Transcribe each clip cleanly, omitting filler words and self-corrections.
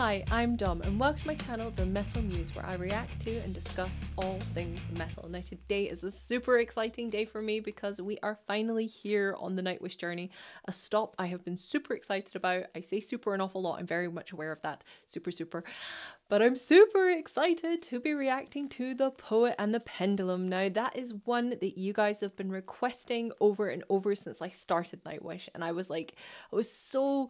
Hi, I'm Dom and welcome to my channel, The Metal Muse, where I react to and discuss all things metal. Now today is a super exciting day for me because we are finally here on the Nightwish journey, a stop I have been super excited about. I say super an awful lot, I'm very much aware of that, super. But I'm super excited to be reacting to The Poet and The Pendulum. Now that is one that you guys have been requesting over and over since I started Nightwish, and I was so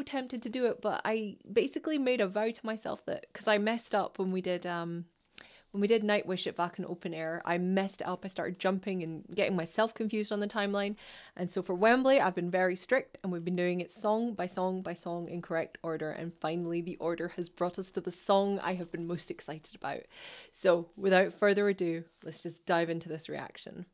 tempted to do it, but I basically made a vow to myself that, because I messed up when we did Nightwish at Wacken open air, I messed it up. I started jumping and getting myself confused on the timeline, and so for Wembley I've been very strict and we've been doing it song by song by song in correct order, and finally the order has brought us to the song I have been most excited about. So without further ado, let's just dive into this reaction.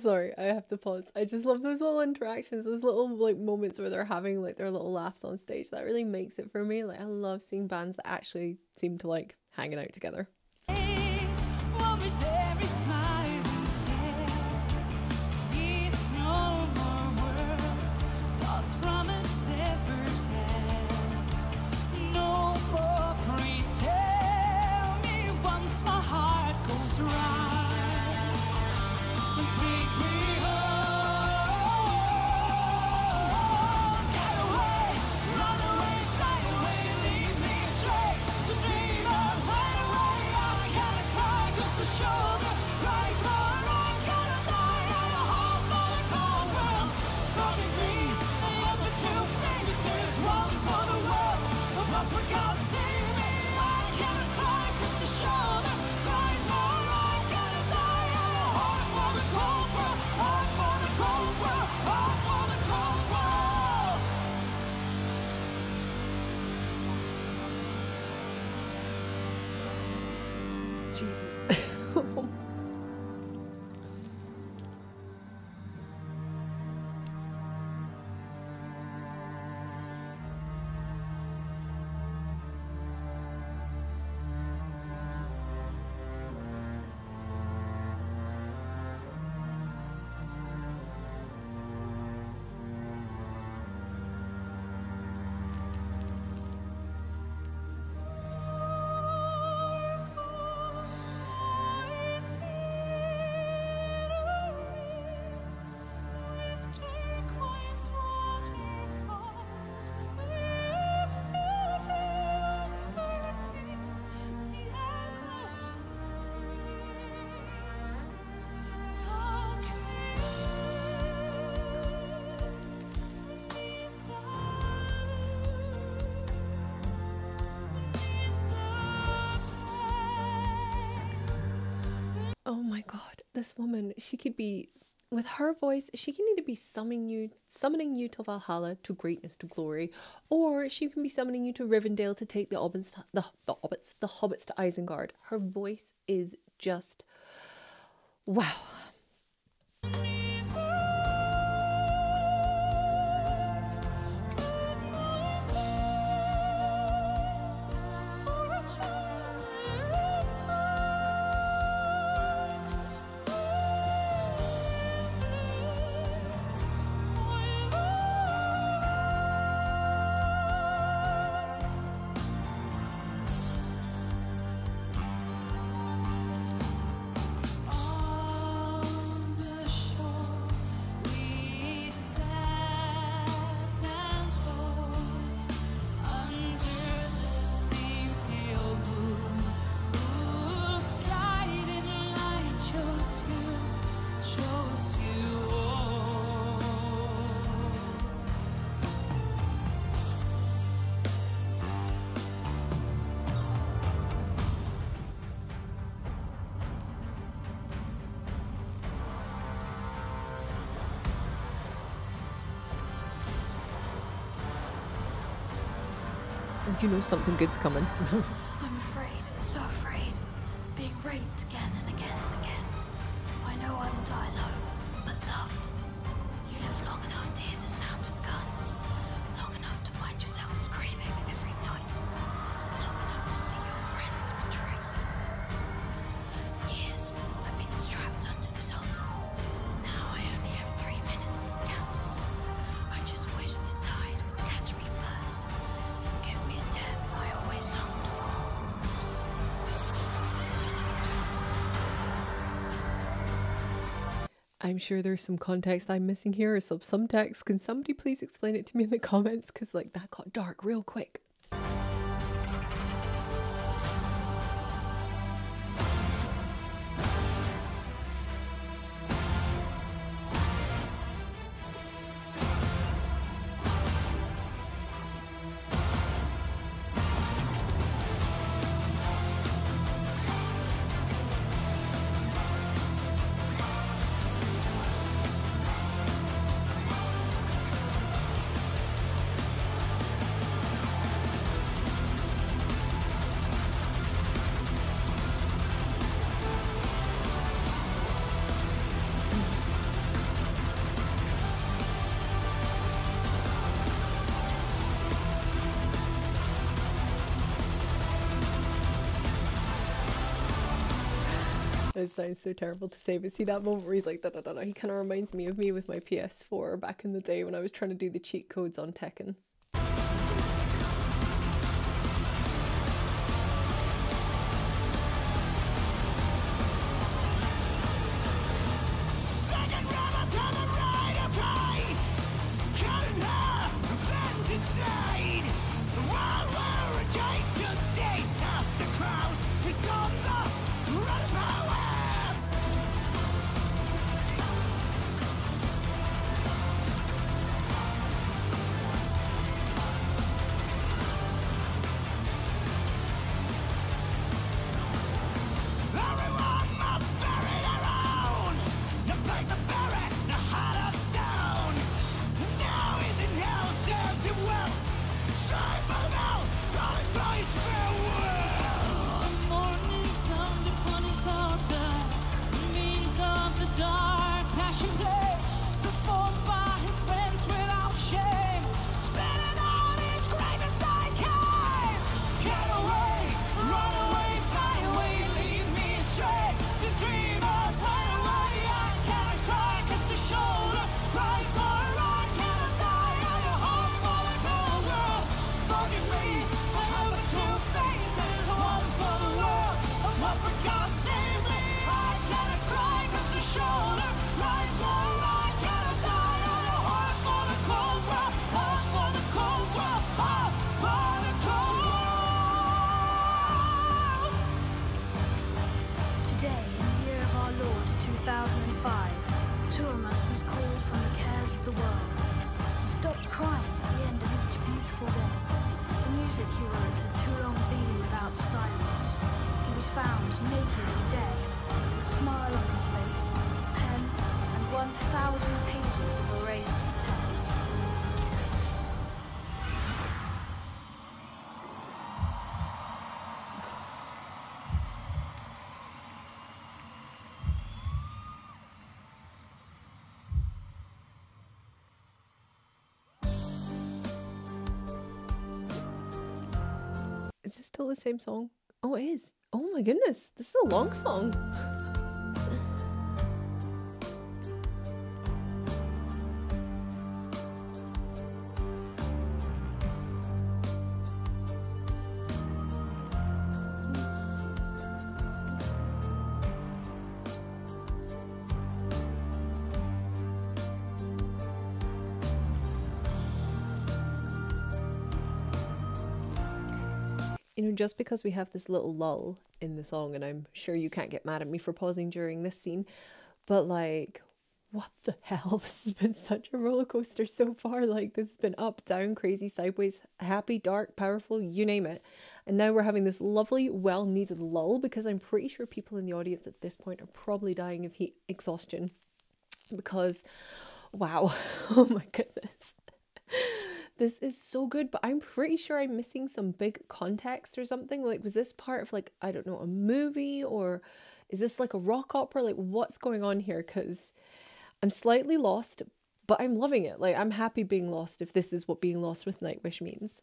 Sorry, I have to pause. I just love those little interactions, those little moments where they're having their little laughs on stage. That really makes it for me. I love seeing bands that actually seem to like hanging out together. Show Jesus. Oh my god, this woman, she could be, with her voice, she can either be summoning you to Valhalla, to greatness, to glory, or she can be summoning you to Rivendell to take the hobbits to Isengard. Her voice is just, wow. You know something good's coming. I'm afraid, so afraid. Being raped again and again and again. I know I will die alone, but loved. You live long enough to hear the sound of guns. Long enough to find yourself screaming every night. Long enough to see your friends betray you. For years, I've been strapped onto this altar. Now I only have 3 minutes counting. I just wish the tide would catch me first. Give me a death I always longed for. I'm sure there's some context I'm missing here, or some subtext. Can somebody please explain it to me in the comments? Because like that got dark real quick. It sounds so terrible to say, but see that moment where he's like da da da da, he kind of reminds me of me with my PS4 back in the day when I was trying to do the cheat codes on Tekken. found naked and dead, with a smile on his face, pen, and 1,000 pages of erased text. Is this still the same song? Oh, it is. Oh my goodness, this is a long song. You know, just because we have this little lull in the song, and I'm sure you can't get mad at me for pausing during this scene, but like, what the hell? This has been such a roller coaster so far. Like, this has been up, down, crazy, sideways, happy, dark, powerful, you name it. And now we're having this lovely, well-needed lull, because I'm pretty sure people in the audience at this point are probably dying of heat exhaustion. Because, wow, oh my goodness. This is so good, but I'm pretty sure I'm missing some big context or something. Like, was this part of, like, I don't know, a movie, or is this like a rock opera? Like, what's going on here? Because I'm slightly lost, but I'm loving it. Like, I'm happy being lost if this is what being lost with Nightwish means.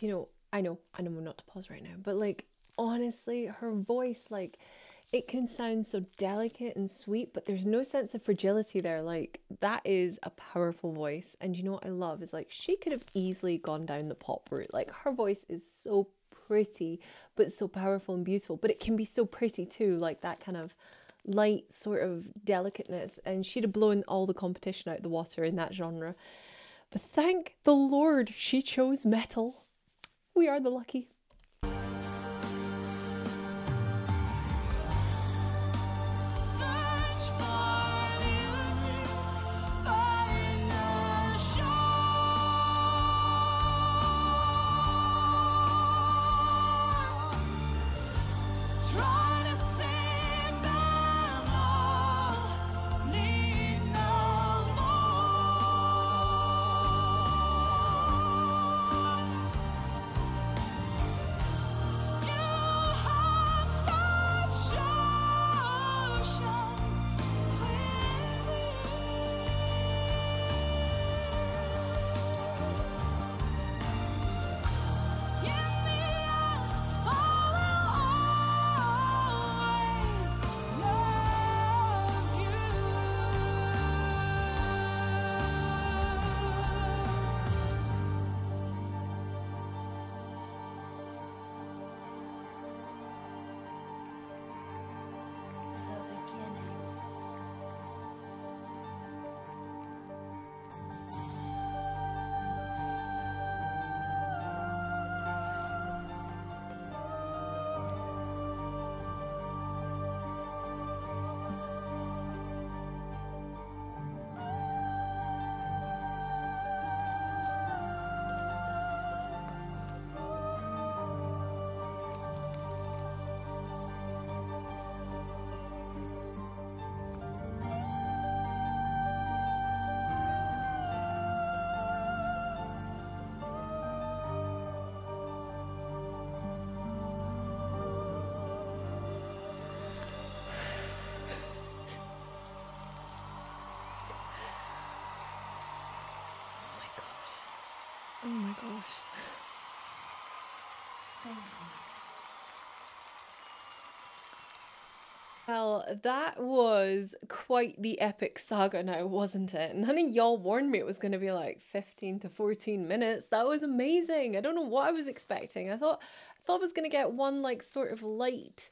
You know, I know not to pause right now, but like, honestly, her voice, like, it can sound so delicate and sweet, but there's no sense of fragility there. Like, that is a powerful voice. And you know what I love is, like, she could have easily gone down the pop route. Like, her voice is so pretty, but so powerful and beautiful, but it can be so pretty too, like that kind of light sort of delicateness. And she'd have blown all the competition out the water in that genre. But thank the Lord she chose metal. We are the lucky. Oh my gosh. Thank you. Well, that was quite the epic saga now, wasn't it? None of y'all warned me it was going to be like 15 to 14 minutes. That was amazing. I don't know what I was expecting. I thought I was going to get one like sort of light,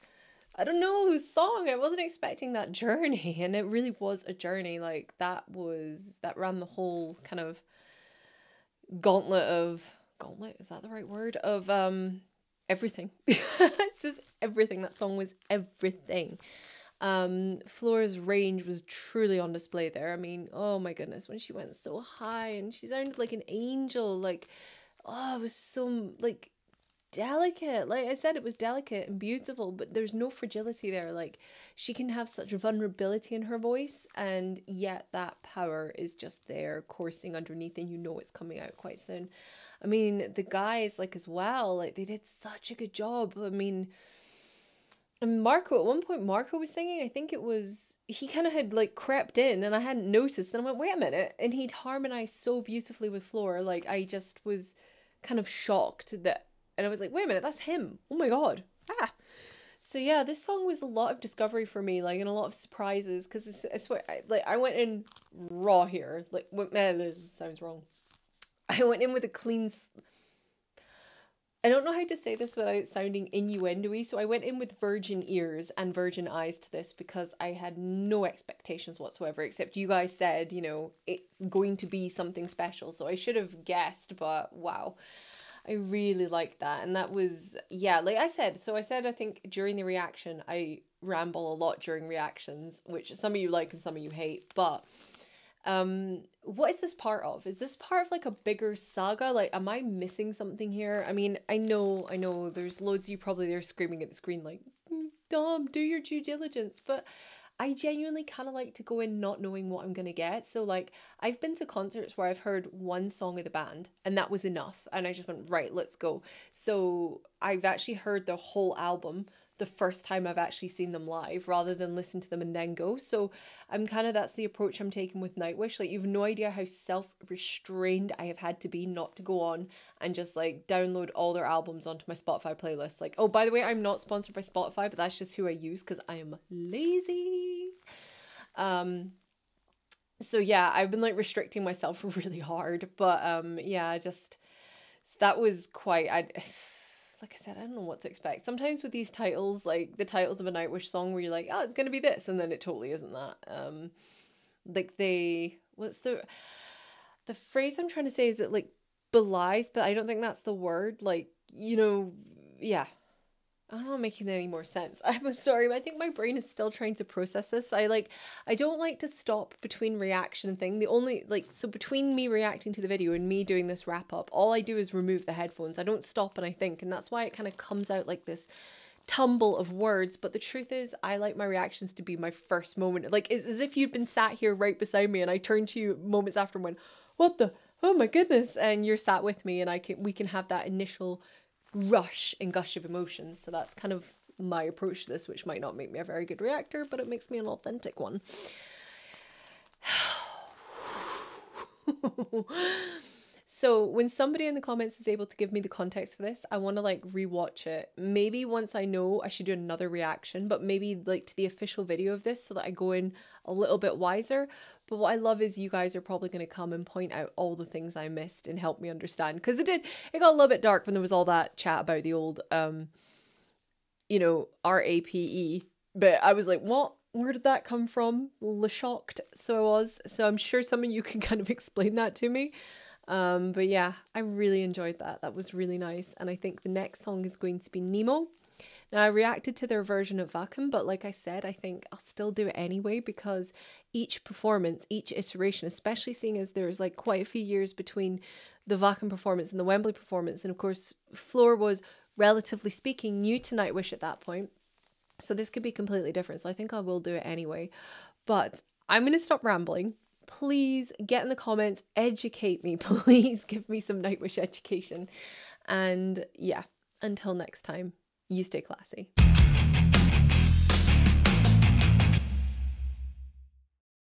I don't know, song. I wasn't expecting that journey, and it really was a journey. Like that ran the whole kind of gauntlet, is that the right word? Of everything. It's just everything. That song was everything. Flora's range was truly on display there. I mean, oh my goodness, when she went so high and she sounded like an angel, like, oh, it was so like delicate. Like I said, it was delicate and beautiful, but there's no fragility there. Like she can have such vulnerability in her voice, and yet that power is just there coursing underneath, and you know it's coming out quite soon. I mean, the guys, like, as well, like they did such a good job. I mean, and Marco, at one point Marco was singing, I think it was, he kind of had like crept in and I hadn't noticed, and I went, wait a minute, and he'd harmonized so beautifully with Flora. Like I just was kind of shocked that, and I was like, wait a minute, that's him. Oh my God. Ah. So yeah, this song was a lot of discovery for me, like, and a lot of surprises, because I swear, I went in raw here. Like, this sounds wrong. I went in with a clean... I don't know how to say this without sounding innuendo-y, so I went in with virgin ears and virgin eyes to this, because I had no expectations whatsoever, except you guys said, you know, it's going to be something special, so I should have guessed, but wow. I really liked that. And that was, yeah, like I said, I think during the reaction, I ramble a lot during reactions, which some of you like and some of you hate, but what is this part of? Is this part of like a bigger saga? Like, am I missing something here? I mean, I know there's loads of you probably there screaming at the screen like, Dom, do your due diligence, but I genuinely kind of like to go in not knowing what I'm going to get. So like, I've been to concerts where I've heard one song of the band and that was enough. And I just went, right, let's go. So I've actually heard the whole album the first time I've actually seen them live, rather than listen to them and then go. So that's the approach I'm taking with Nightwish. Like, you've no idea how self-restrained I have had to be not to go on and just like download all their albums onto my Spotify playlist. Like, oh, by the way, I'm not sponsored by Spotify, but that's just who I use because I am lazy. So yeah, I've been like restricting myself really hard, but yeah, just that was quite, like I said, I don't know what to expect. Sometimes with these titles, like the titles of a Nightwish song, where you're like, oh, it's gonna be this, and then it totally isn't that. Like what's the phrase I'm trying to say, is it like belies, but I don't think that's the word. Like, you know, yeah. I don't know, making any more sense. I'm sorry, I think my brain is still trying to process this. I don't like to stop between reaction thing. The only, so between me reacting to the video and me doing this wrap up, all I do is remove the headphones. I don't stop and I think, and that's why it kind of comes out like this tumble of words. But the truth is, I like my reactions to be my first moment. Like, it's as if you'd been sat here right beside me and I turned to you moments after and went, what the, oh my goodness, and you're sat with me, and we can have that initial rush and gush of emotions. So that's kind of my approach to this, which might not make me a very good reactor, but it makes me an authentic one. So when somebody in the comments is able to give me the context for this, I want to like rewatch it. Maybe once I know, I should do another reaction, but maybe like to the official video of this, so that I go in a little bit wiser. But what I love is you guys are probably going to come and point out all the things I missed and help me understand, because it got a little bit dark when there was all that chat about the old you know, RAPE, but I was like, what? Where did that come from? Shocked. So I was. So I'm sure some of you can kind of explain that to me. But yeah, I really enjoyed that. That was really nice. And I think the next song is going to be Nemo. Now, I reacted to their version of Wacken, but like I said, I think I'll still do it anyway, because each performance, each iteration, especially seeing as there's like quite a few years between the Wacken performance and the Wembley performance, and of course Floor was, relatively speaking, new to Nightwish at that point, so this could be completely different. So I think I will do it anyway. But I'm going to stop rambling. Please get in the comments, educate me. Please give me some Nightwish education. And yeah, until next time, you stay classy.